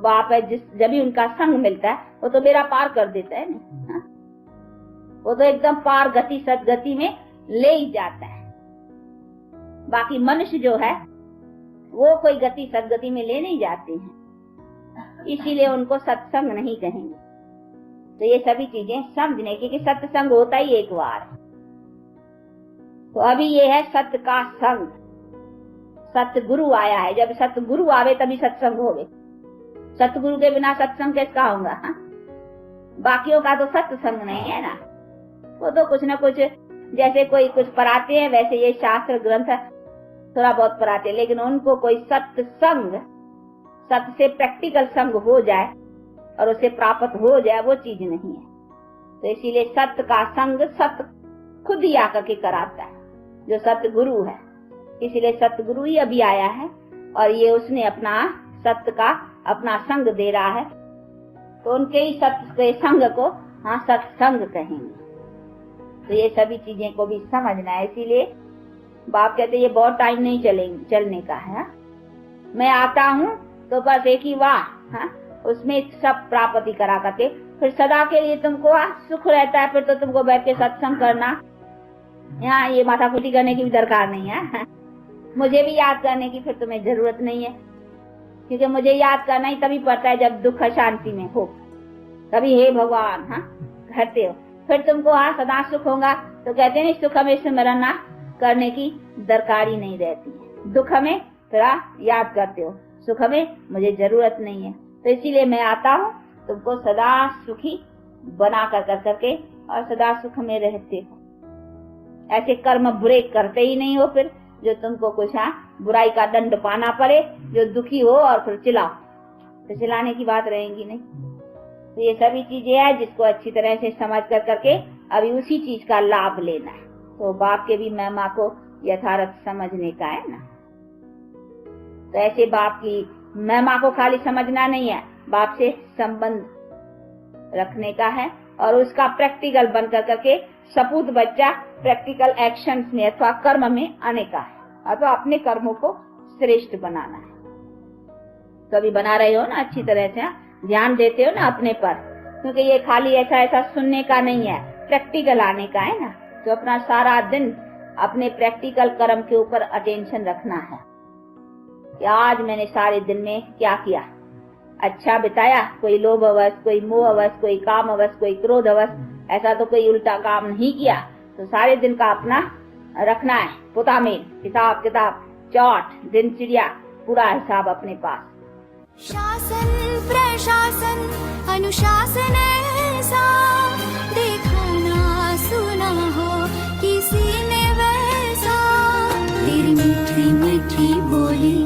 बाप है, जब भी उनका संग मिलता है वो तो बेड़ा पार कर देता है ना। हाँ? वो तो एकदम पार गति सदगति में ले ही जाता है। बाकी मनुष्य जो है वो कोई गति सदगति में ले नहीं जाते हैं, इसीलिए उनको सत्संग नहीं कहेंगे। तो ये सभी चीजें समझने की कि सत्संग होता ही एक बार। तो अभी ये है सत्य का संग। सतगुरु आया है, जब सतगुरु आवे तभी सत्संग होवे। सतगुरु के बिना सत्संग कैसा होगा? हाँ? बाकियों का तो सत्संग नहीं है ना। वो तो कुछ न कुछ, जैसे कोई कुछ पढ़ाते हैं वैसे ये शास्त्र ग्रंथ थोड़ा बहुत पढ़ाते हैं, लेकिन उनको कोई सत्संग, सत्य से प्रैक्टिकल संग हो जाए और उसे प्राप्त हो जाए, वो चीज नहीं है। तो इसीलिए सत्य का संग सत्य खुद ही आकर के कराता है, जो सत्य गुरु है। इसीलिए सतगुरु ही अभी आया है और ये उसने अपना सत्य का अपना संग दे रहा है, तो उनके ही सत्य के संग को हाँ सत्संग कहेंगे। तो ये सभी चीजें को भी समझना है। इसीलिए बाप कहते ये बहुत टाइम नहीं चलने का है। मैं आता हूँ तो बस एक ही वाह, हाँ? उसमें सब प्राप्ति करा करते, फिर सदा के लिए तुमको सुख रहता है। फिर तो तुमको बैठ के सत्संग करना, यहाँ ये माथाकुटी करने की भी दरकार नहीं है। मुझे भी याद करने की फिर तुम्हें जरूरत नहीं है, क्योंकि मुझे याद करना ही तभी पड़ता है जब दुख शांति में हो, तभी हे भगवान हाँ कहते हो। फिर तुमको सदा सुख होगा तो कहते नहीं सुख हमें स्मरण करने की दरकार ही नहीं रहती है। दुख हमें थोड़ा याद करते हो, सुख हमें मुझे जरूरत नहीं है। तो इसीलिए मैं आता हूँ तुमको सदा सुखी बना कर करके और सदा सुख में रहते हो। ऐसे कर्म बुरे करते ही नहीं हो फिर जो तुमको कुछ बुराई का दंड पाना पड़े, जो दुखी हो और फिर चिल्लाओ, तो चिल्लाने की बात रहेगी नहीं। तो ये सभी चीजें हैं जिसको अच्छी तरह से समझ कर करके अभी उसी चीज का लाभ लेना है। तो बाप के भी महिमा को यथार्थ समझने का है ना। तो ऐसे बाप की महिमा को खाली समझना नहीं है, बाप से संबंध रखने का है और उसका प्रैक्टिकल बन कर करके सपूत बच्चा प्रैक्टिकल एक्शंस में अथवा कर्म में आने का है, अथवा अपने कर्मों को श्रेष्ठ बनाना है। तो अभी बना रहे हो ना अच्छी तरह से, ध्यान देते हो ना अपने पर, क्योंकि ये खाली ऐसा सुनने का नहीं है, प्रैक्टिकल आने का है ना। तो अपना सारा दिन अपने प्रैक्टिकल कर्म के ऊपर अटेंशन रखना है कि आज मैंने सारे दिन में क्या किया, अच्छा बिताया, कोई लोभ अवश, कोई मोह अवश, कोई काम अवश, कोई क्रोध अवश, ऐसा तो कोई उल्टा काम नहीं किया। तो सारे दिन का अपना रखना है पुता में हिसाब किताब, चौट दिनचर्या पूरा हिसाब अपने पास। शासन प्रशासन अनुशासन ऐसा देखा ना सुना हो किसी ने वैसा। तेरी मीठी मीठी बोली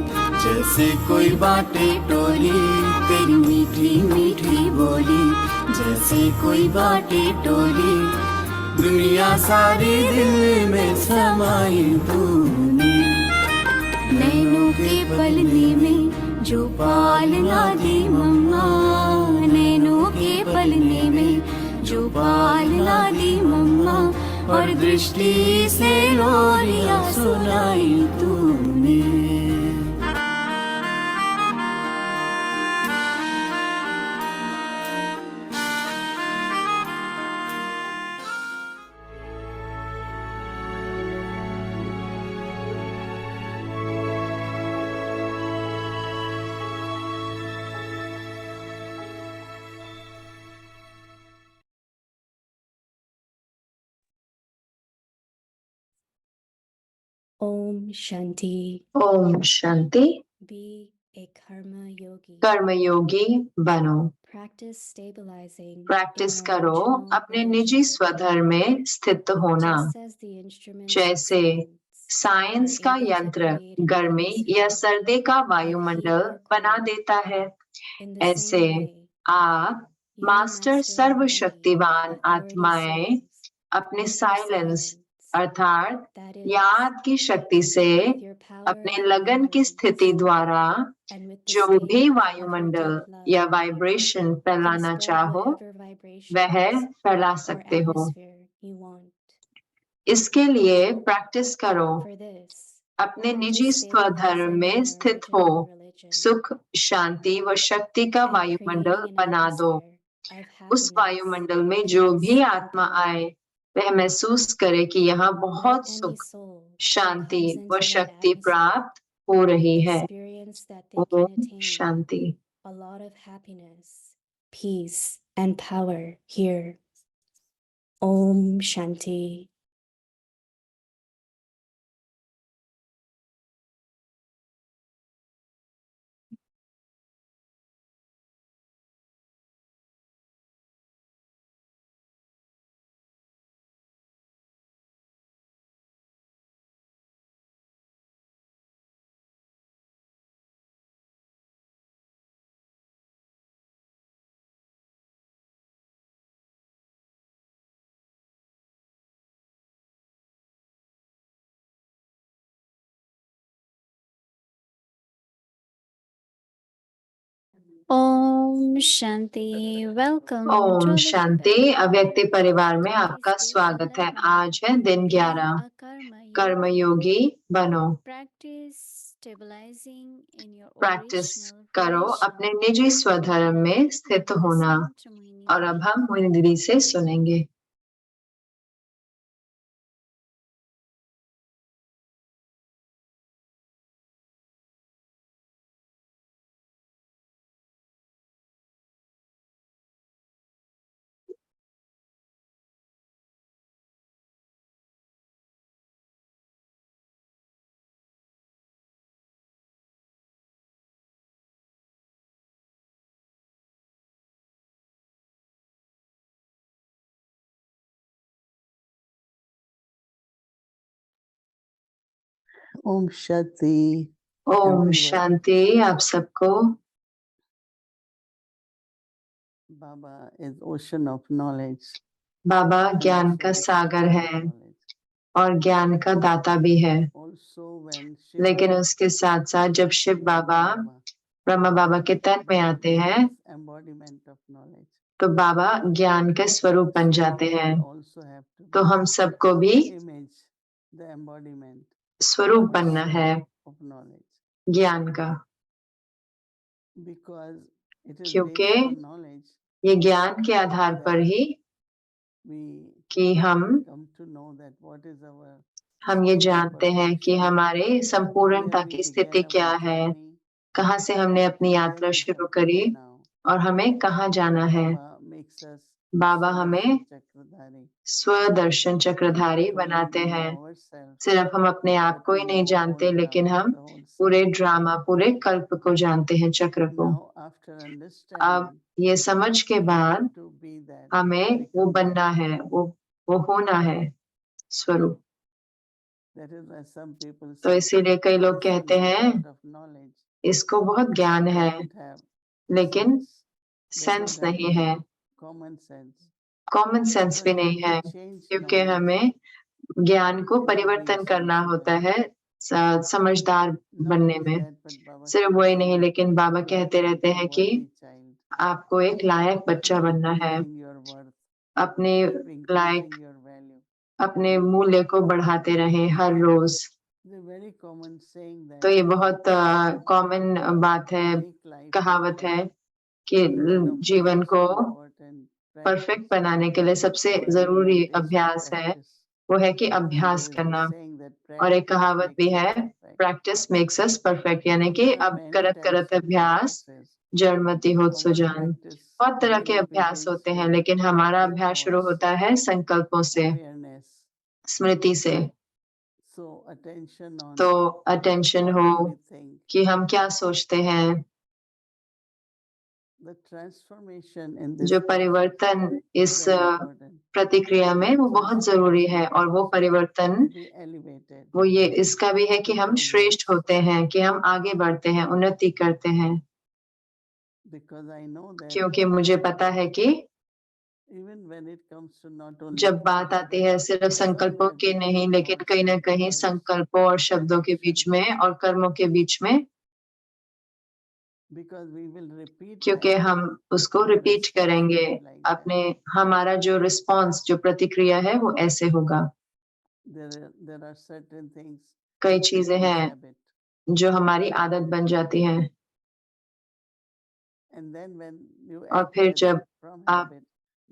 जैसे कोई बाटे टोली, तेरी मीठी मीठी बोली जैसे कोई बाटे टोली। दुनिया सारी दिल में समाई तूने, नैनों के पलने में जो पालना दी मम्मा, नैनों के पलने में जो पालना दी मम्मा। और दृष्टि से लोरियां सुनाई तूने। ओम शांति। ओम शांति। बी ए कर्म योगी। कर्मयोगी बनो। प्रैक्टिस करो अपने निजी स्वधर्म में स्थित होना। जैसे साइंस का यंत्र गर्मी या सर्दी का वायुमंडल बना देता है, ऐसे आप मास्टर सर्वशक्तिवान आत्माएं अपने साइलेंस अर्थात याद की शक्ति से अपने लगन की स्थिति द्वारा जो भी वायुमंडल या वाइब्रेशन फैलाना चाहो वह फैला सकते हो। इसके लिए प्रैक्टिस करो, अपने निजी स्वधर्म में स्थित हो सुख, शांति व शक्ति का वायुमंडल बना दो। उस वायुमंडल में जो भी आत्मा आए वह महसूस करे कि यहाँ बहुत सुख, शांति व शक्ति प्राप्त हो रही है। Om Shanti. A lot of happiness, peace, and power here. Om Shanti. Om Shanti. Welcome. Om Shanti. अव्यक्ति परिवार में आपका स्वागत है। आज है दिन 11। कर्मयोगी बनो। प्रैक्टिस करो अपने निजी स्वधर्म में स्थित होना। और अब हम मोहिनी दीदी से सुनेंगे। ओम शांति। ओम शांति आप सबको। बाबा इज ओशन ऑफ नॉलेज। बाबा ज्ञान का सागर है और ज्ञान का दाता भी है। लेकिन उसके साथ साथ जब शिव बाबा ब्रह्मा बाबा के तन में आते हैं तो बाबा ज्ञान के स्वरूप बन जाते हैं। तो हम सबको भी स्वरूप बनना है ज्ञान का, क्योंकि ये ज्ञान के आधार पर ही कि हम ये जानते हैं कि हमारे संपूर्णता की स्थिति क्या है, कहाँ से हमने अपनी यात्रा शुरू करी और हमें कहाँ जाना है। बाबा हमें स्वदर्शन चक्रधारी बनाते हैं। सिर्फ हम अपने आप को ही नहीं जानते, लेकिन हम पूरे ड्रामा, पूरे कल्प को जानते हैं, चक्र को। अब ये समझ के बाद हमें वो बनना है, वो होना है स्वरूप। तो इसीलिए कई लोग कहते हैं इसको बहुत ज्ञान है लेकिन सेंस नहीं है, कॉमन सेंस भी नहीं है, क्योंकि हमें ज्ञान को परिवर्तन करना होता है समझदार बनने में। सिर्फ वही नहीं, लेकिन बाबा कहते रहते हैं कि आपको एक लायक बच्चा बनना है, अपने लायक, अपने मूल्य को बढ़ाते रहें हर रोज। तो ये बहुत कॉमन बात है, कहावत है कि जीवन को परफेक्ट बनाने के लिए सबसे जरूरी अभ्यास है, वो है कि अभ्यास करना। और एक कहावत भी है, प्रैक्टिस मेक्स अस परफेक्ट, यानी कि अब करत करत अभ्यास जड़मति होत सुजान। बहुत तरह के अभ्यास होते हैं, लेकिन हमारा अभ्यास शुरू होता है संकल्पों से, स्मृति से। तो अटेंशन हो कि हम क्या सोचते हैं। जो परिवर्तन इस प्रतिक्रिया में वो बहुत जरूरी है, और वो परिवर्तन वो ये इसका भी है कि हम श्रेष्ठ होते हैं, कि हम आगे बढ़ते हैं, उन्नति करते हैं। क्योंकि मुझे पता है कि जब बात आती है सिर्फ संकल्पों की नहीं, लेकिन कहीं ना कहीं संकल्पों और शब्दों के बीच में और कर्मों के बीच में, क्योंकि हम उसको रिपीट करेंगे अपने, हमारा जो रिस्पॉन्स, जो प्रतिक्रिया है वो ऐसे होगा। कई चीजें हैं जो हमारी आदत बन जाती हैं, And then when you और act फिर as जब from आप habit,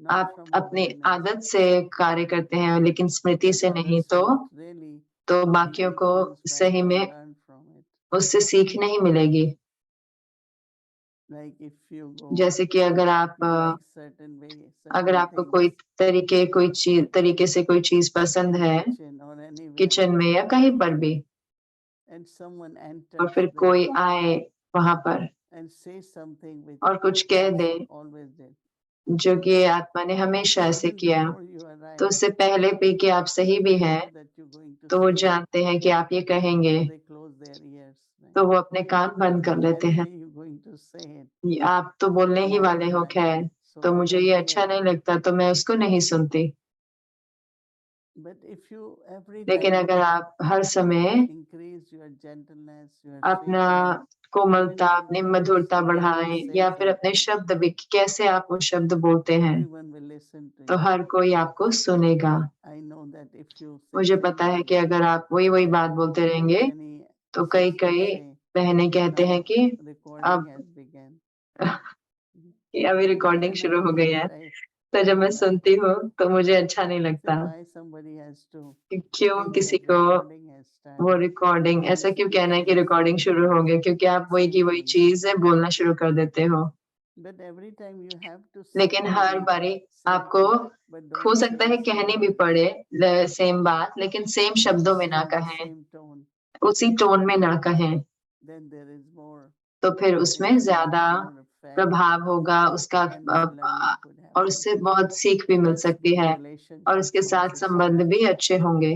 not आप from अपनी awareness, आदत से कार्य करते हैं लेकिन स्मृति then से नहीं, others will really तो be बाकियों को influenced by सही it or में learn from it. उससे सीख नहीं मिलेगी। Like if you go, जैसे कि अगर आप you like certain way, अगर certain आपको things कोई तरीके से कोई चीज पसंद in है kitchen or anywhere, किचन में या कहीं पर भी, and someone और enters फिर there कोई आए वहां पर and says something which और कुछ कह दे Atma always did. जो कि आत्मा ने हमेशा ऐसे Even किया, before you arrive, तो उससे पहले भी कि आप सही भी they हैं, know that you're going to तो वो say it, जानते हैं कि आप ये कहेंगे, so they close their ears. Right? तो वो अपने कान बंद कर लेते हैं। Anyway, you're going to say it. ये आप तो बोलने ही I वाले don't हो, like खैर, it, so तो I मुझे don't ये hear अच्छा it. नहीं लगता, तो मैं उसको नहीं सुनती। But if you every लेकिन time अगर आप हर समय increase your gentleness, your अपना sweetness, कोमलता, even अपनी your मधुरता words, the way you बढ़ाएं say या फिर अपने something, शब्द भी कि कैसे आप वो शब्द बोलते हैं, everyone will listen to तो you. हर कोई आपको सुनेगा। I know that if you say मुझे पता है कि अगर आप वही वही बात बोलते रहेंगे, many तो कई sisters कई say, बहनें कहते हैं now कि recording अब has begun. कि अभी रिकॉर्डिंग Then I शुरू हो गई feel है। I तो जब मैं don't like सुनती it. हूँ तो मुझे अच्छा नहीं I say लगता why somebody has to कि क्यों think किसी that को recording has वो started. रिकॉर्डिंग My ऐसा क्यों कहना है कि speaking is रिकॉर्डिंग शुरू हो गई, क्योंकि आप वही की same वही only. चीज है बोलना शुरू कर देते हो। But every time you have to लेकिन say हर बारी same आपको thing, but हो don't say सकता the है same कहनी भी word. पड़े सेम बात, लेकिन सेम Don't शब्दों में say ना in the कहें, same tone. उसी टोन में ना कहें, Then there is more तो फिर उसमें influence, ज्यादा more effect, प्रभाव होगा उसका, and more learning could और happen. उससे बहुत सीख भी मिल Plus सकती good है और relationships उसके साथ also संबंध start. भी अच्छे होंगे।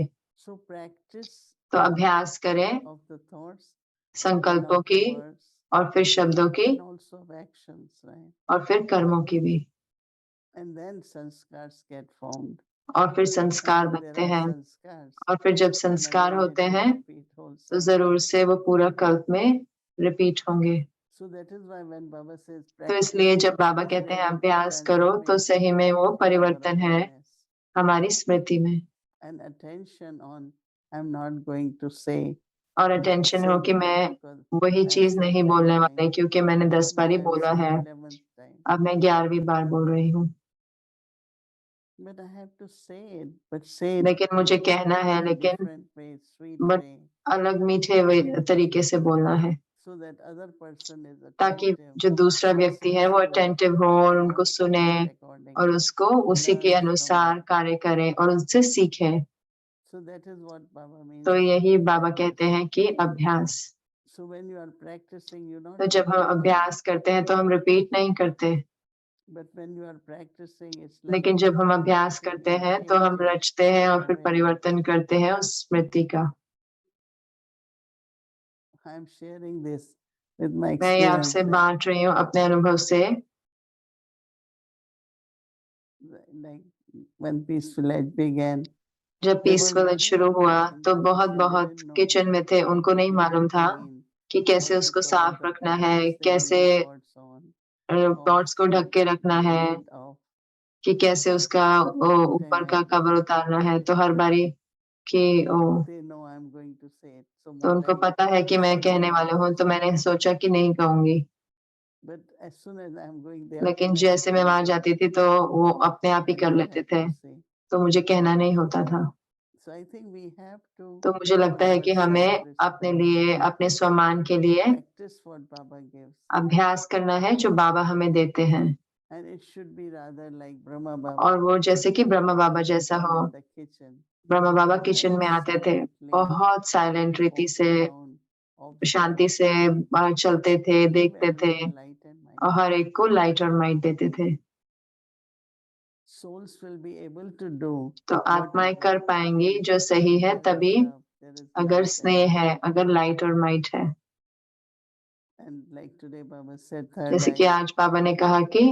So practice तो अभ्यास करें of the thoughts and संकल्पों of the की words और फिर शब्दों की and also of actions, right? और फिर कर्मों की भी, And then sanskars get formed. और फिर And संस्कार if there बनते are हैं, sanskars, और फिर जब then संस्कार again it होते will हैं repeat whole तो cycle. जरूर से वो पूरा कल्प में रिपीट होंगे। So that is why when Baba says तो practice, इसलिए जब it's बाबा कहते हैं really अभ्यास turning करो, तो place सही में वो to our परिवर्तन है awareness हमारी स्मृति में, and attention on I'm not going to say और that अटेंशन हो same कि word मैं because वही I have चीज said नहीं 10 बोलने times. वाले, क्योंकि मैंने 10 बार ही Now I am बोला है, saying 11th time. अब मैं 11वीं बार बोल रही हूँ। But I have to say it, but say it लेकिन मुझे कहना है, in a लेकिन different way, sweet but way, अलग मीठे तरीके से बोलना है, so that other person is ताकि attentive, जो दूसरा व्यक्ति है वो listens to it, अटेंटिव हो और उनको and सुने act और accordingly, उसको उसी के learns from अनुसार it. कार्य करे और उनसे सीखे। So that is what Baba means. तो यही बाबा practice. कहते हैं कि अभ्यास। So when you are practicing, you're not तो जब हम repeating, अभ्यास करते हैं तो हम रिपीट नहीं करते, but when you are practicing, it's like लेकिन जब हम अभ्यास creating करते and हैं तो हम changing रचते हैं और फिर awareness. परिवर्तन करते हैं उस स्मृति का। I am sharing this with my मैं ये experience. आपसे बांट रही हूँ अपने अनुभव से। Like when Peaceful Edge began, जब they were पीसफुल very शुरू हुआ in तो the बहुत kitchen, they बहुत didn't know किचन में थे, how उनको to नहीं keep मालूम it था clean, कि कैसे how to उसको cover साफ the रखना है, pots, they कैसे leave the pots on, pots को ढक के रखना the है, lid off. कि कैसे उसका So every ऊपर time का कवर उतारना है। तो हर बारी कि they know I'm going to say it, so तो more उनको I पता है कि मैं said कहने nothing. वाला हूँ, तो मैंने सोचा कि नहीं कहूंगी, But as soon as I'm going, they लेकिन जैसे मैं automatically वहां do. जाती थी तो वो अपने आप ही I कर don't लेते have थे, to say. तो मुझे कहना नहीं होता था। So I think we have to तो मुझे for लगता है कि our हमें अपने self-respect लिए, अपने स्वमान के लिए practice what Baba gives, अभ्यास करना है जो बाबा हमें देते हैं, and it should be rather like Brahma Baba. और वो जैसे कि ब्रह्मा बाबा He जैसा came हो। in the kitchen Brahma Baba very kitchen में आते थे, silently, बहुत साइलेंट रीति walking से, around, observe, शांति से चलते थे, give देखते थे everyone light and might. और हर एक को लाइट और माइट देते थे। Souls will be able to do तो what आत्माएं is कर right पाएंगी जो सही है when there is तभी, love, there is अगर light and स्नेह might. है, अगर लाइट और माइट है। And like today Baba said, third जैसे कि eye, आज बाबा ने कहा कि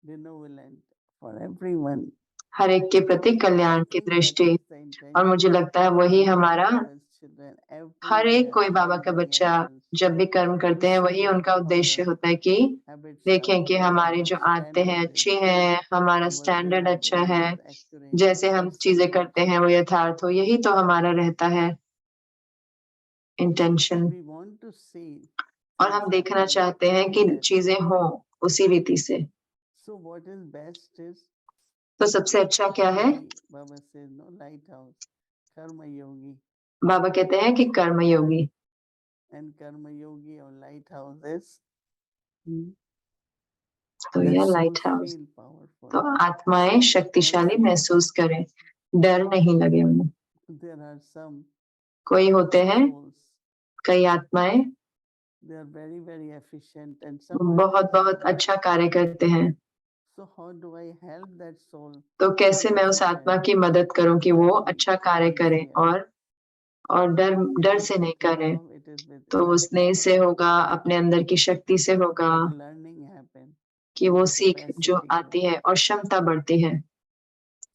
benevolent for everyone. हर एक के प्रति I कल्याण की think that दृष्टि, is the और मुझे intention लगता है वही of all हमारा, Baba's children. हर एक Everywhere, कोई बाबा all का the बच्चा angels जब भी कर्म to करते हैं see वही that उनका उद्देश्य our होता है कि habits देखें are कि good, हमारी जो our आदतें हैं standard is अच्छी हैं, हमारा our स्टैंडर्ड अच्छा behavior है, is accurate. जैसे हम That's the चीजें करते intention. हैं वो यथार्थ हो, यही तो हमारा रहता है intention. We want to see और हम देखना चाहते हैं कि चीजें हों उसी रीति से। So what is best is तो सबसे अच्छा क्या है? Baba says no lighthouse, karma yogi, बाबा कहते हैं कि कर्म योगी, and karma yogi or lighthouse is तो the यह soul light house. feel powerful. तो आत्माएं शक्तिशाली महसूस करें, डर नहीं लगे उन्हें। There are some कोई होते हैं, souls, कई आत्माएं they are very efficient and बहुत बहुत अच्छा कार्य करते हैं। So how do I help that soul? तो कैसे मैं उस आत्मा की मदद करूं कि वो अच्छा कार्य करे और डर से नहीं करे? It is with तो वो स्नेह से होगा, अपने अंदर की शक्ति से होगा learning happen. कि वो सीख जो आती है और क्षमता बढ़ती है।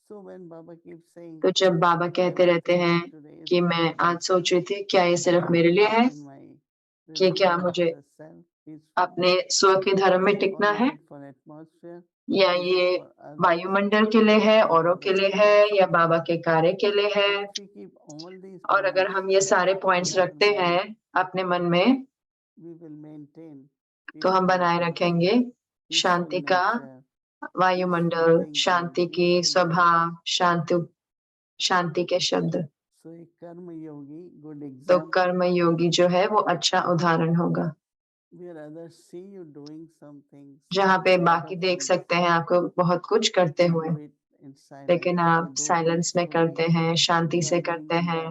So when Baba keeps saying तो जब बाबा कहते रहते हैं कि मैं आज सोच रही थी क्या ये सिर्फ मेरे लिए है कि क्या मुझे अपने स्व के धर्म में टिकना है, या ये वायुमंडल के लिए है, औरों के लिए है, या बाबा के कार्य के लिए है। और अगर हम ये सारे पॉइंट्स रखते हैं अपने मन में, तो हम बनाए रखेंगे शांति का वायुमंडल, शांति की स्वभाव, शांति के शब्द। तो कर्म योगी जो है वो अच्छा उदाहरण होगा, जहाँ पे बाकी देख सकते हैं आपको बहुत कुछ करते हुए, लेकिन आप साइलेंस में करते हैं, शांति से करते हैं,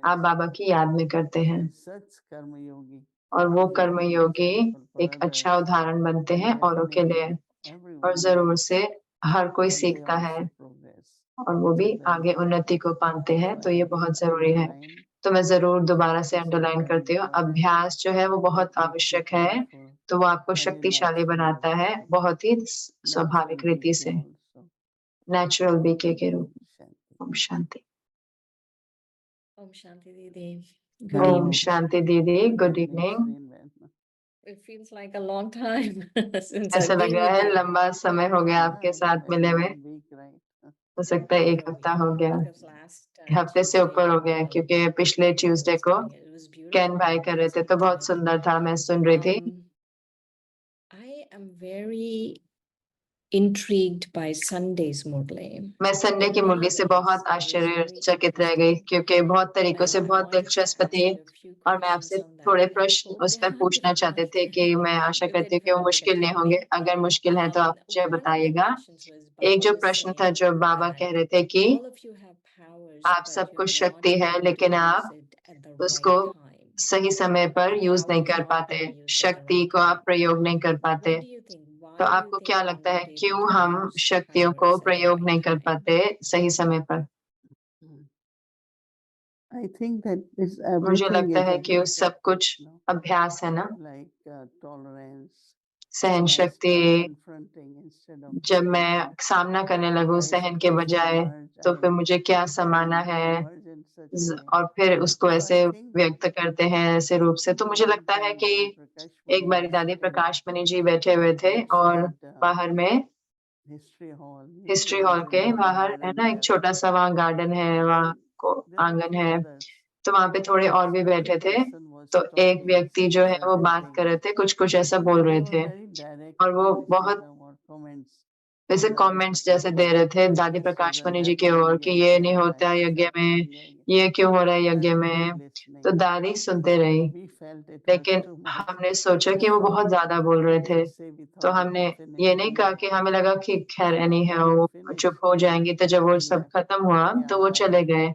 आप बाबा की याद में करते हैं। और वो कर्म योगी एक अच्छा उदाहरण बनते हैं औरों के लिए, और जरूर से हर कोई सीखता है और वो भी आगे उन्नति को पाते हैं। तो ये बहुत जरूरी है। तो मैं जरूर दोबारा से अंडरलाइन करती हूँ, अभ्यास जो है वो बहुत आवश्यक है। तो वो आपको शक्तिशाली बनाता है बहुत ही स्वाभाविक रीति से, नेचुरल बीके के रूप में। Om Shanti. Om Shanti Didi. Om Shanti दीदी, good evening. It feels like a long time since ऐसा I've लग been रहा with है you. लंबा समय हो गया आपके साथ मिले हुए। हो सकता है एक हफ्ता हो गया, Because last हफ्ते से ऊपर हो गया, क्योंकि पिछले ट्यूसडे को कैन भाई कर रहे थे तो बहुत सुंदर था, मैं सुन रही थी। I am very intrigued by Sunday's Murli. मैं संडे की मुरली से बहुत आश्चर्यचकित रह गई, क्योंकि बहुत तरीकों से बहुत दिलचस्प थी। और मैं आपसे थोड़े प्रश्न उस पर पूछना चाहते थे कि मैं आशा करती हूँ कि वो मुश्किल नहीं होंगे। अगर मुश्किल है तो आप मुझे बताइएगा। एक जो प्रश्न था जो बाबा कह रहे थे कि आप सब कुछ शक्ति है, लेकिन आप उसको सही समय पर यूज नहीं कर पाते, शक्ति को आप प्रयोग नहीं कर पाते। तो आपको क्या लगता है क्यों हम शक्तियों को प्रयोग नहीं कर पाते सही समय पर? मुझे लगता है कि सब कुछ अभ्यास है ना, सहन शक्ति। जब मैं सामना करने लगूं सहन के बजाय, तो फिर मुझे क्या समाना है, और फिर उसको ऐसे व्यक्त करते हैं ऐसे रूप से। तो मुझे लगता है कि एक बारी दादी प्रकाश मणि जी बैठे हुए थे और बाहर में हिस्ट्री हॉल के बाहर है ना, एक छोटा सा वहाँ गार्डन है, वहाँ को आंगन है, तो वहाँ पे थोड़े और भी बैठे थे। तो एक व्यक्ति जो है वो बात कर रहे थे, कुछ ऐसा बोल रहे थे, और वो बहुत वैसे कमेंट्स जैसे दे रहे थे दादी प्रकाश मणि जी की ओर कि ये नहीं होता यज्ञ में, ये क्यों हो रहा है यज्ञ में। तो दादी सुनते रही, लेकिन हमने सोचा कि वो बहुत ज्यादा बोल रहे थे। तो हमने ये नहीं कहा कि हमें लगा कि खैर एनी है वो चुप हो जाएंगी। तो जब वो सब खत्म हुआ तो वो चले गए,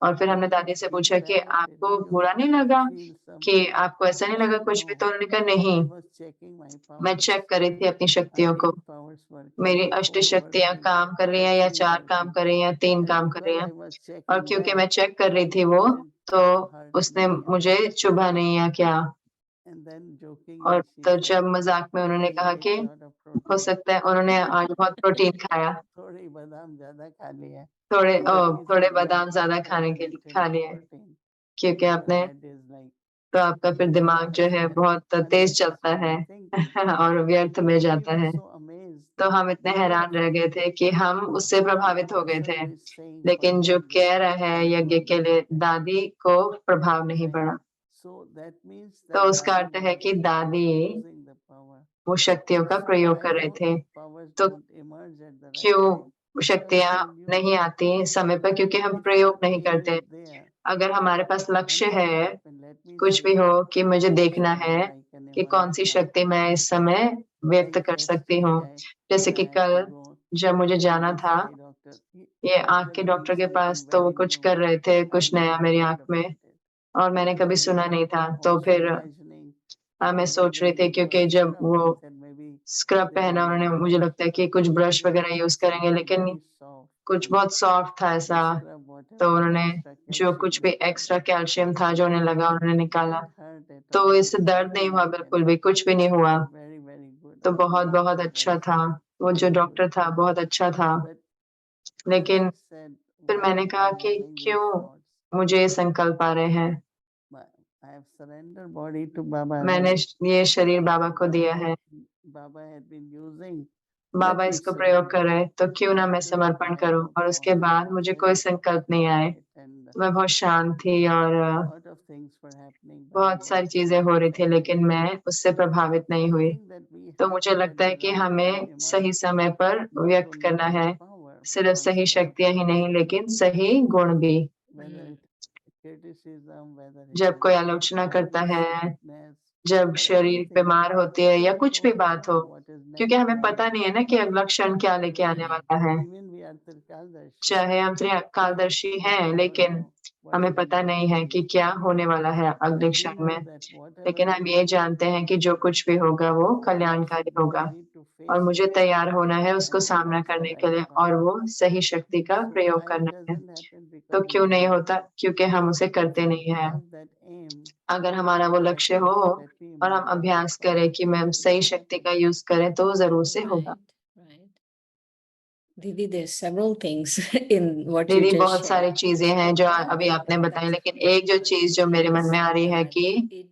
और फिर हमने दादी से पूछा कि आपको बुरा नहीं लगा, कि आपको ऐसा नहीं लगा कुछ भी? तो उन्होंने कहा नहीं, मैं चेक कर रही थी अपनी शक्तियों को, मेरी अष्ट शक्तियां काम कर रही हैं या 4 काम कर रही हैं, 3 काम कर रही हैं। और क्योंकि मैं चेक कर रही थी वो, तो उसने मुझे चुभा नहीं या क्या। और तो जब मजाक में उन्होंने कहा कि हो सकता है उन्होंने आज बहुत प्रोटीन खाया, थोड़े बादाम ज्यादा खाने के लिए खा लिए, क्योंकि आपने तो आपका फिर दिमाग जो है बहुत तेज चलता है और व्यर्थ में जाता है। तो हम इतने हैरान रह गए थे कि हम उससे प्रभावित हो गए थे, लेकिन जो कह रहा है यज्ञ के लिए दादी को प्रभाव नहीं पड़ा। तो उसका अर्थ है कि दादी वो शक्तियों का प्रयोग कर रहे थे। तो क्यों शक्तियां नहीं आती समय पर? क्योंकि हम प्रयोग नहीं करते। अगर हमारे पास लक्ष्य है, कुछ भी हो, कि मुझे देखना है कि कौन सी शक्ति मैं इस समय व्यक्त कर सकती हूँ। जैसे कि कल जब मुझे जाना था ये आंख के डॉक्टर के पास, तो वो कुछ कर रहे थे, कुछ नया मेरी आंख में, और मैंने कभी सुना नहीं था। तो फिर मैं सोच रही थी, क्योंकि जब वो स्क्रब पहना उन्होंने, मुझे लगता है कि कुछ ब्रश वगैरह यूज करेंगे, लेकिन कुछ बहुत सॉफ्ट था ऐसा। तो उन्होंने जो कुछ भी एक्स्ट्रा कैल्शियम था जो उन्हें लगा, उन्होंने निकाला। तो इससे दर्द नहीं हुआ, बिल्कुल भी कुछ भी नहीं हुआ। तो बहुत बहुत अच्छा था, वो जो डॉक्टर था बहुत अच्छा था। लेकिन फिर मैंने कहा कि क्यों मुझे ये संकल्प आ रहे हैं, मैंने ये शरीर बाबा को दिया है, बाबा इसको प्रयोग कर रहे हैं, तो क्यों ना मैं समर्पण करूं। और उसके बाद मुझे कोई संकल्प नहीं आए, मैं बहुत शांत थी और बहुत सारी चीजें हो रही थी, लेकिन मैं उससे प्रभावित नहीं हुई। तो मुझे लगता है कि हमें सही समय पर व्यक्त करना है, सिर्फ सही शक्तियां ही नहीं, लेकिन सही गुण भी। जब कोई आलोचना करता है, जब शरीर बीमार होती है, या कुछ भी बात हो, क्योंकि हमें पता नहीं है ना कि अगला क्षण क्या लेके आने वाला है। चाहे हम त्रिकालदर्शी हैं, लेकिन हमें पता नहीं है कि क्या होने वाला है अगले क्षण में। लेकिन हम ये जानते हैं कि जो कुछ भी होगा वो कल्याणकारी होगा, और मुझे तैयार होना है उसको सामना करने के लिए, और वो सही शक्ति का प्रयोग करना है। तो क्यों नहीं होता? क्योंकि हम उसे करते नहीं हैं। अगर हमारा वो लक्ष्य हो और हम अभ्यास करें कि मैं सही शक्ति का यूज करें, तो जरूर से होगा। Right. Didi, there's several things in what you दीदी just बहुत सारी shared. चीजें हैं जो अभी आपने बताई, लेकिन एक जो चीज जो मेरे मन में आ रही है कि It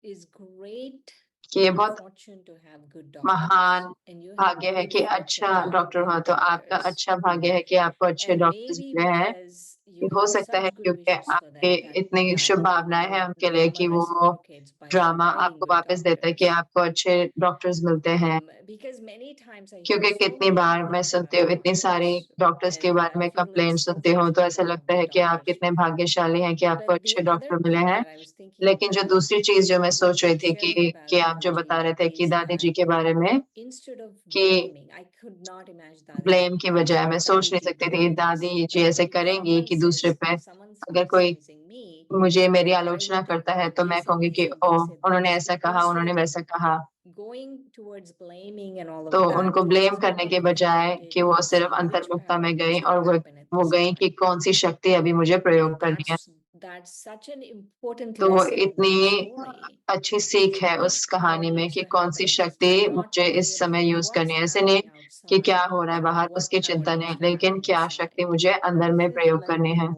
is great ये बहुत fortune to have good महान doctors, and you have भाग्य है good कि fortune अच्छा to have डॉक्टर हो। good तो आपका doctors. अच्छा भाग्य है कि आपको अच्छे And डॉक्टर्स maybe मिले हैं। because you हो have सकता है such good क्योंकि wishes for आपके them इतनी that शुभ भावनाएं हैं उनके लिए कि वो reciprocates by ड्रामा providing आपको good वापस देता है कि doctors. आपको अच्छे डॉक्टर्स मिलते हैं। Because many times I hear क्योंकि so कितनी many बार मैं complaints सुनती about हूँ इतनी सारी doctors, डॉक्टर्स के and बारे में I feel like complaint so सुनती हूँ, तो fortunate ऐसा to have लगता है good कि आप doctors. कितने भाग्यशाली हैं कि आपको But the अच्छे other डॉक्टर मिले thing हैं। that I was thinking लेकिन जो about, दूसरी चीज जो मैं सोच रही थी sharing कि about आप जो बता रहे थे कि is दादी जी that के बारे में, instead of कि blaming, I could not imagine Dadi blame की बजाय मैं सोच नहीं Ji सकती थी doing this. दादी जी ऐसे If करेंगी someone कि दूसरे says, पे if someone's अगर कोई criticizing me, मुझे मेरी then I आलोचना would करता है think, तो they मैं said कहूंगी this कि and ओ they said उन्होंने this. ऐसा कहा, उन्होंने Instead वैसा कहा। of going towards blaming and all तो of that, उनको I ब्लेम just करने के wanted to बजाय think कि वो and सिर्फ see which अंतर्मुखता power में गई needs to और happen at वो this गई कि time. कौन सी शक्ति अभी मुझे प्रयोग And करनी है। that's such an important तो वो lesson in that इतनी story. अच्छी सीख है Which उस power कहानी में needs कि to कौन happen सी at this शक्ति time, not मुझे worry इस समय about यूज करनी है। what's ऐसे नहीं happening कि क्या outside, हो रहा है but बाहर, what उसकी power चिंता needs नहीं, to लेकिन happen क्या शक्ति inside. मुझे अंदर में प्रयोग करनी है।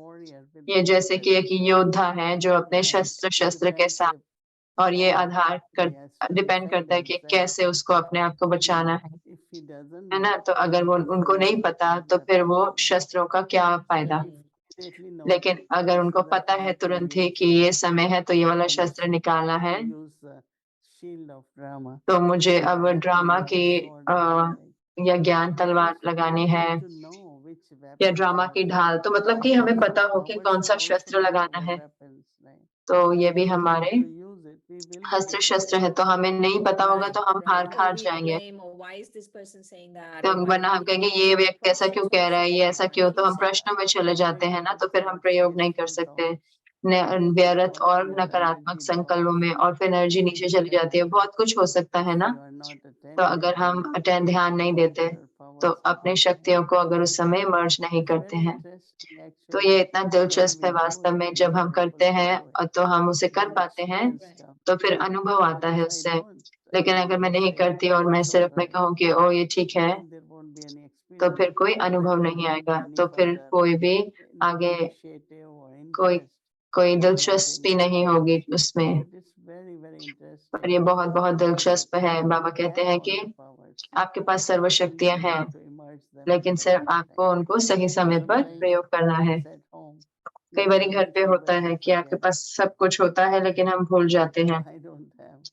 ये जैसे कि एक योद्धा है जो अपने शस्त्र के साथ, और ये आधार कर डिपेंड करता है कि कैसे उसको अपने आप को बचाना है ना। तो अगर वो उनको नहीं पता तो फिर वो शस्त्रों का क्या फायदा। लेकिन अगर उनको पता है तुरंत ही कि ये समय है तो ये वाला शस्त्र निकालना है, तो मुझे अब ड्रामा की या ज्ञान तलवार लगानी है या ड्रामा की ढाल, तो मतलब कि हमें पता हो कि कौन सा शस्त्र लगाना है। तो ये भी हमारे अस्त्र शस्त्र है, तो हमें नहीं पता होगा तो हम हार Or खा we जाएंगे। blame, or why is this person saying that, तो or why वरना हम कहेंगे ये व्यक्ति ऐसा क्यों कह रहा है, ये ऐसा क्यों, तो हम प्रश्नों में चले जाते हैं ना, तो फिर हम प्रयोग नहीं कर सकते। व्यर्थ और नकारात्मक संकल्पों में, और फिर एनर्जी नीचे चली जाती है, बहुत कुछ हो सकता है ना। तो अगर हम ध्यान नहीं देते तो अपनी शक्तियों को अगर उस समय मर्ज नहीं करते हैं, तो ये इतना दिलचस्प है वास्तव में। जब हम करते हैं तो हम उसे कर पाते हैं, तो फिर अनुभव आता है उससे। लेकिन अगर मैं नहीं करती और मैं सिर्फ मैं कहूँ कि ओ ये ठीक है, तो फिर कोई अनुभव नहीं आएगा, तो फिर कोई भी आगे कोई दिलचस्पी नहीं होगी उसमें। पर ये बहुत बहुत दिलचस्प है। बाबा कहते हैं कि आपके पास सर्व शक्तियां हैं, लेकिन सिर्फ आपको उनको सही समय पर प्रयोग करना है। कई बार घर पे होता है कि आपके पास सब कुछ होता है लेकिन हम भूल जाते हैं I don't have.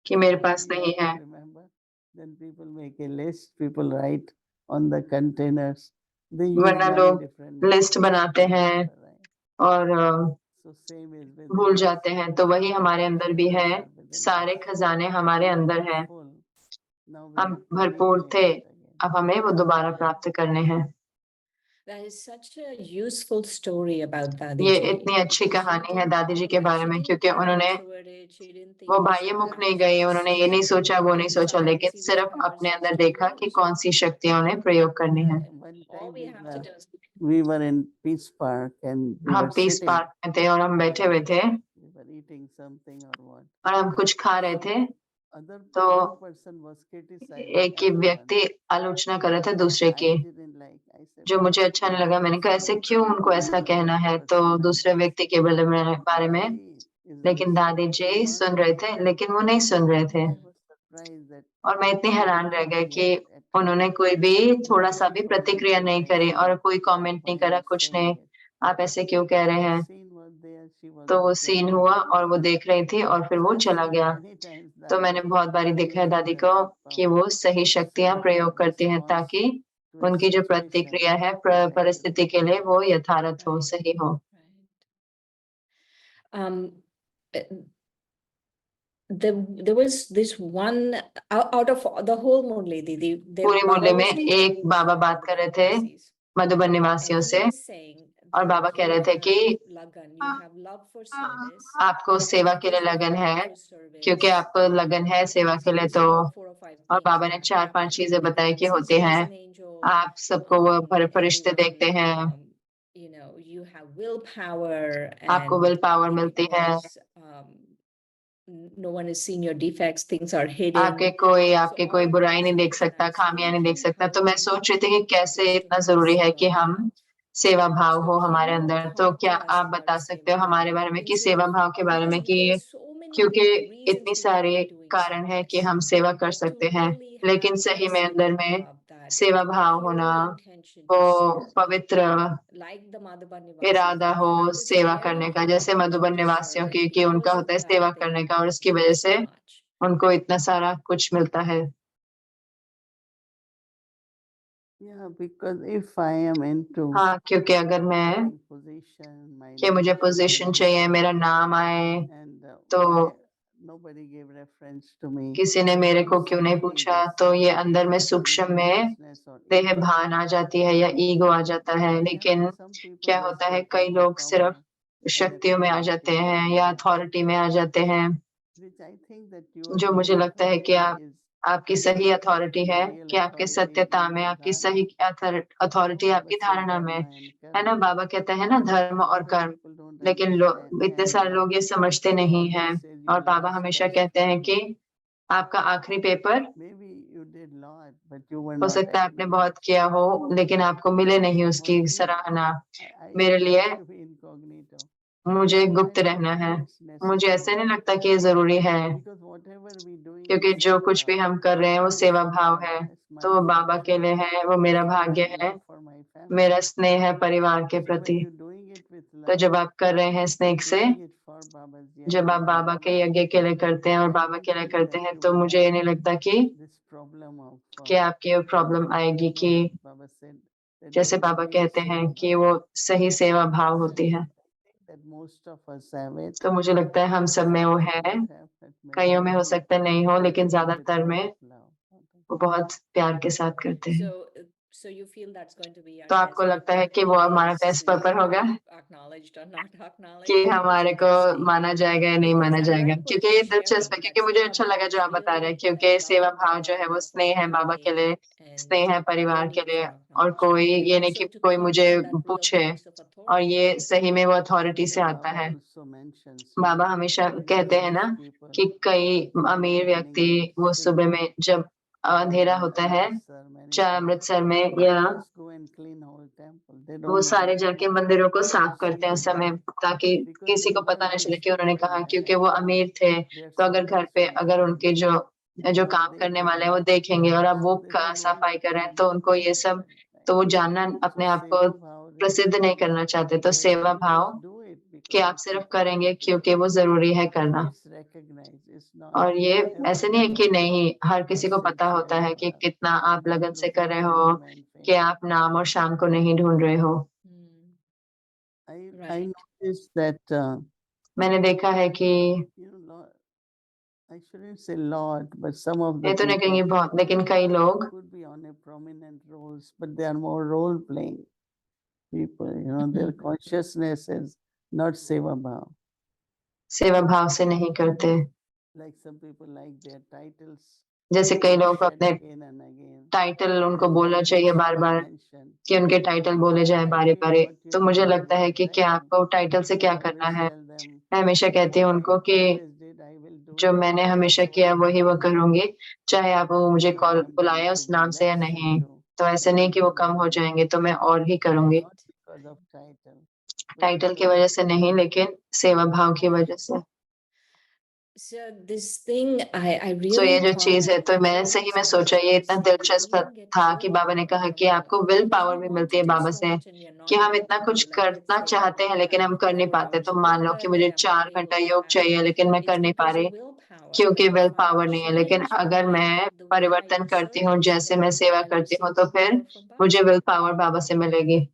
कि मेरे So पास when you नहीं है। don't remember, then people make a list, people write on the containers. They use वरना many लोग different लिस्ट बनाते हैं right? और So same is भूल within us. जाते हैं, तो वही हमारे अंदर भी है। Treasures are within सारे us. खजाने हमारे We अंदर were हैं। full. Now we हम are भरपूर reclaiming थे, it again. अब हमें वो दोबारा प्राप्त करने हैं। That is such a useful story about Dadi ये ji. इतनी अच्छी Because she कहानी है didn't दादी जी के think, बारे she में, didn't क्योंकि think उन्होंने introverted, she didn't वो think बाह्यमुख shy, नहीं she गई, just उन्होंने ये नहीं सोचा, वो नहीं सोचा, tried to लेकिन see which सिर्फ powers अपने she अंदर can देखा कि use. कौन सी शक्तियां उन्हें प्रयोग करनी है। One All time we have to do is we were in Peace Park and we हम were पीस sitting. पार्क में थे और हम बैठे हुए थे We were eating something or what. और हम कुछ खा रहे थे, तो One person was criticizing एक ही everyone. व्यक्ति आलोचना कर रहे थे दूसरे I की, didn't like. I said, जो मुझे अच्छा नहीं लगा। मैंने कहा ऐसे क्यों उनको ऐसा कहना है, तो दूसरे व्यक्ति के बारे में। लेकिन दादी जी सुन रहे थे, लेकिन वो नहीं सुन रहे थे। I was surprised that और मैं इतनी हैरान रह गई कि at all. उन्होंने कोई भी थोड़ा सा भी प्रतिक्रिया नहीं करी और कोई कमेंट नहीं करा, कुछ नहीं। आप ऐसे क्यों कह रहे हैं? Scene was there, she was तो वो looking सीन at हुआ it. और वो देख रही थी और फिर वो I've चला seen गया। many times तो that मैंने बहुत बारी देखा है they दादी use को the right कि power वो सही शक्तियां to प्रयोग करती हैं response ताकि to a उनकी जो situation प्रतिक्रिया है accurate. परिस्थिति के लिए वो यथार्थ हो, Right. सही हो। Right. There was this one out of the whole Murli Didi. पूरी मुरली में एक बाबा बात कर रहे थे मधुबन निवासियों से और बाबा कह रहे थे कि आपको सेवा के लिए लगन है, क्योंकि आपको लगन है सेवा के लिए। तो और बाबा ने 4-5 चीजें बताई कि होती हैं। आप सबको वो फरिश्ते देखते हैं, आपको विल पावर मिलती है, आपके कोई बुराई नहीं देख सकता, खामियां नहीं देख सकता। तो मैं सोच रही थी कि कैसे इतना जरूरी है कि हम सेवा भाव हो हमारे अंदर। तो क्या आप बता सकते हो हमारे बारे में कि सेवा भाव के बारे में, कि क्योंकि इतनी सारे कारण है कि हम सेवा कर सकते हैं, लेकिन सही में अंदर में सेवा भाव होना, वो पवित्र इरादा हो सेवा करने का, जैसे मधुबन निवासियों की कि उनका होता है सेवा करने का और उसकी वजह से उनको इतना सारा कुछ मिलता है। Because if I am into हाँ, क्योंकि अगर मैं कि मुझे पोजीशन चाहिए, मेरा नाम आए, तो किसी ने मेरे को क्यों नहीं पूछा, तो ये अंदर में सूक्ष्म में देह भान आ जाती है या ईगो आ जाता है। लेकिन क्या होता है, कई लोग सिर्फ शक्तियों में आ जाते हैं या अथॉरिटी में आ जाते हैं, जो मुझे लगता है कि आपकी सही अथॉरिटी है, कि आपके सत्यता में, आपकी सही अथॉरिटी आपकी धारणा में है ना। बाबा कहते हैं ना धर्म और कर्म, लेकिन लोग, इतने सारे लोग ये समझते नहीं हैं। और बाबा हमेशा कहते हैं कि आपका आखिरी पेपर हो सकता है आपने बहुत किया हो, लेकिन आपको मिले नहीं उसकी सराहना। मेरे लिए मुझे गुप्त रहना है। मुझे ऐसे नहीं लगता कि ये जरूरी है, क्योंकि जो कुछ भी हम कर रहे हैं वो सेवा भाव है, तो वो बाबा के लिए है, वो मेरा भाग्य है, मेरा स्नेह है परिवार के प्रति। तो जब आप कर रहे हैं स्नेह से, जब आप बाबा के यज्ञ के लिए करते हैं और बाबा के लिए करते हैं, तो मुझे ये नहीं लगता कि आपकी ये प्रॉब्लम आएगी, कि जैसे बाबा कहते हैं कि वो सही सेवा भाव होती है। तो मुझे लगता है हम सब में वो है, कईयों में हो सकता है नहीं हो, लेकिन ज्यादातर में वो बहुत प्यार के साथ करते हैं। तो आपको लगता है कि वो हमारा टेस्ट पेपर होगा कि हमारे को माना जाएगा या नहीं माना जाएगा? क्योंकि ये दिलचस्प है, क्योंकि मुझे अच्छा लगा जो आप बता रहे हैं, क्योंकि सेवा भाव जो है वो स्नेह है बाबा के लिए, स्नेह है परिवार के लिए, और कोई ये नहीं कि कोई मुझे पूछे, और ये सही में वो अथॉरिटी से आता है। बाबा हमेशा कहते हैं ना कि कई अमीर व्यक्ति वो सुबह में जब अंधेरा होता है, चाहे अमृतसर में, या वो सारे जाके मंदिरों को साफ करते हैं उस समय, ताकि किसी को पता न चले कि उन्होंने कहा, क्योंकि वो अमीर थे। तो अगर घर पे अगर उनके जो काम करने वाले हैं वो देखेंगे और अब वो सफाई कर रहे हैं, तो उनको ये सब, तो वो जानना, अपने आप को प्रसिद्ध नहीं करना चाहते। तो सेवा भाव कि आप सिर्फ करेंगे क्योंकि वो जरूरी है करना। और ये ऐसे नहीं है कि नहीं, हर किसी को पता होता है कि कितना आप लगन से कर रहे हो, कि आप नाम और शाम को नहीं ढूंढ रहे हो। I noticed that मैंने देखा है कि I shouldn't say lot, but some of the ये तो नहीं कहेंगे people बहुत, लेकिन कई लोग could be on a prominent roles, but they are more role playing people. Their consciousness is not seva bhav. सेवा भाव से नहीं करते। Like some people like their titles. जैसे कई लोग said अपने again and again. टाइटल उनको बोलना चाहिए बार बार, Mention. कि उनके टाइटल बोले जाए बारे बारे। तो मुझे लगता है कि क्या आपको टाइटल से क्या I करना always है। tell them, मैं हमेशा कहती हूँ उनको कि always did, I will do जो it. मैंने हमेशा किया वही वो करूंगी, चाहे आप वो मुझे कॉल I'm going बुलाए to उस be नाम से या less नहीं। into तो ऐसे नहीं कि वो कम हो जाएंगे, तो मैं और ही करूंगी। not because of title. but title की because वजह से नहीं, लेकिन सेवा भाव की वजह से। So this thing, I तो ये really जो thought चीज है, that तो it मैं was सही में so सोचा, ये इतना interesting. दिलचस्प We don't get था कि बाबा ने willpower कहा in कि the आपको विल because पावर we भी want मिलती to है do बाबा so से, much and we are कि not हम able इतना to कुछ do. Like let's करना say चाहते हैं लेकिन हम कर नहीं for पाते। तो मान लो yoga कि मुझे that I'm 4 not able घंटा to योग have, चाहिए लेकिन मैं कर it's नहीं पा because of रही, willpower. क्योंकि But will if I power नहीं है। लेकिन change अगर मैं the way I परिवर्तन do करती हूँ, service, जैसे मैं then सेवा I'll करती हूँ, receive तो the फिर power from मुझे Baba. विल पावर बाबा से मिलेगी।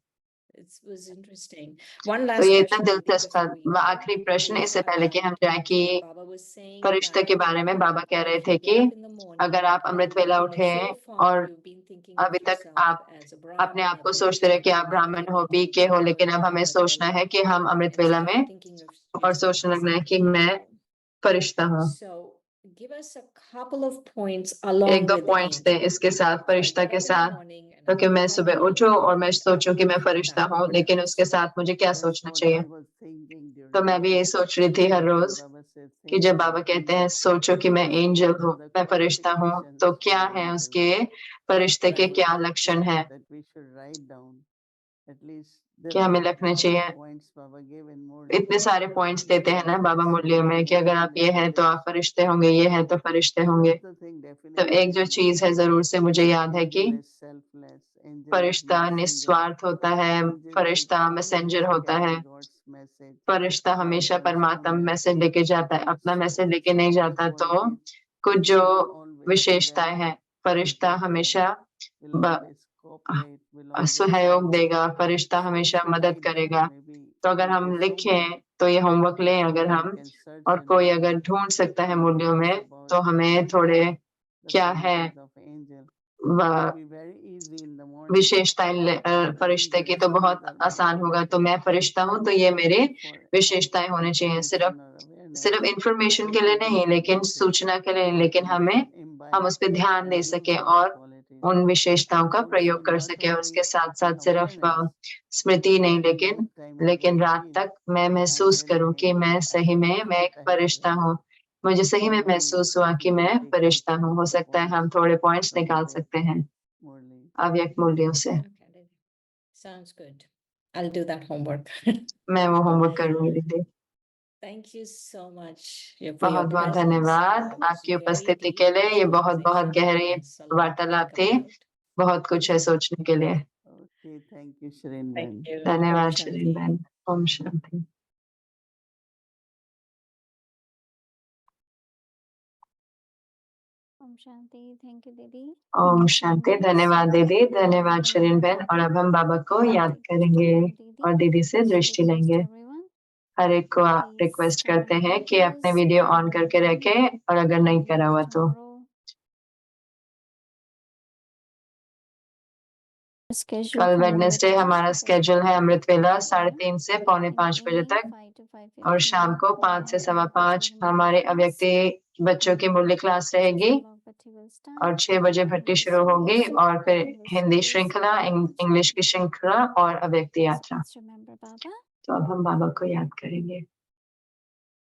It was interesting. One तो last ये इतना question दिलचस्प before we था। go आखिरी प्रश्न, is इससे पहले कि हम जाए, कि Baba was saying फरिश्ते के that बारे में बाबा कह रहे if थे you कि get up in the morning अगर आप अमृत and वेला उठे so far और you've been thinking अभी of तक yourself आप as a अपने Brahmin, आप a को सोचते रहे कि आप ब्राह्मण हो, बी के हो, लेकिन अब हमें सोचना है कि हम अमृत and वेला start में, thinking of और yourself सोचने as लगना है an कि मैं angel. फरिश्ता हूँ। So give us a couple of points along एक दो with पॉइंट्स थे angel. इसके साथ, So I फरिश्ता get के up in the साथ। morning and तो I कि मैं think I'm सुबह an उठूं angel, और मैं but सोचूं कि मैं with फरिश्ता that, हूँ, what लेकिन else? उसके साथ मुझे क्या that's सोचना what चाहिए। I was thinking during तो मैं भी यही सोच रही थी हर रोज, Baba said, कि think जब you're बाबा an कहते हैं angel. सोचो कि मैं एंजल What हूँ, are the मैं फरिश्ता हूँ, qualifications तो for क्या an है angel? उसके फरिश्ते So के I was क्या just लक्षण है, that we should write down at least there कि are हमें lot लिखने of चाहिए। points Baba gave in more इतने सारे पॉइंट्स देते हैं ना बाबा मुरलियों में, कि अगर आप ये हैं तो आप फरिश्ते होंगे, ये हैं तो फरिश्ते होंगे। तो एक जो चीज है, जरूर से मुझे याद है कि फरिश्ता निस्वार्थ होता है, फरिश्ता मैसेंजर होता है, फरिश्ता हमेशा परमात्मा मैसेज लेके जाता है, अपना मैसेज लेके नहीं जाता। तो कुछ जो विशेषताएं हैं, फरिश्ता हमेशा सहयोग देगा, फरिश्ता हमेशा मदद करेगा। तो अगर हम लिखें, तो ये होमवर्क लें अगर हम, और कोई अगर ढूंढ सकता है मूल्यों में, तो हमें थोड़े क्या है विशेषताएं फरिश्ते की, तो बहुत आसान होगा। तो मैं फरिश्ता हूँ, तो ये मेरे विशेषताएं होने चाहिए, सिर्फ इंफॉर्मेशन के लिए नहीं, लेकिन सूचना के लिए, लेकिन हम उस पर ध्यान दे सके और उन विशेषताओं का प्रयोग कर सके। और उसके साथ साथ सिर्फ स्मृति नहीं, लेकिन रात तक मैं महसूस करूं कि मैं सही में मैं एक फरिश्ता हूँ। मुझे सही में महसूस हुआ कि मैं फरिश्ता हूँ। हो सकता है हम थोड़े पॉइंट्स निकाल सकते हैं अव्यक्त मूल्यों से। Okay, sounds good. I'll do that homework. मैं वो होमवर्क करूंगी दीदी। Thank you so much for your बहुत बहुत presence. धन्यवाद It was आपकी very उपस्थिति deep के लिए। ये बहुत conversation. गहरी It's a lot to वार्तालाप think थी, about. बहुत कुछ है सोचने के लिए। Okay, thank you, Shirin Thank Ben. you. धन्यवाद Om शरीन Shanti. बहन। ओम शांति। ओम शांति। थैंक यू दीदी। ओम शांति। धन्यवाद दीदी, धन्यवाद शरीन बहन। और अब हम बाबा को याद करेंगे और दीदी से दृष्टि लेंगे। हर एक को रिक्वेस्ट करते हैं कि अपने वीडियो ऑन करके रखें, और अगर नहीं करा हुआ तो। कल वेडनेसडे हमारा स्केड्यूल है अमृत वेला 3:30 से 4:45 बजे तक, और शाम को 5 से 5:15 हमारे अव्यक्ति बच्चों की मुरली क्लास रहेगी, और 6 बजे भट्टी शुरू होगी, और फिर हिंदी श्रृंखला, इंग्लिश की श्रृंखला और अव्यक्ति यात्रा। तो अब हम बाबा को याद करेंगे।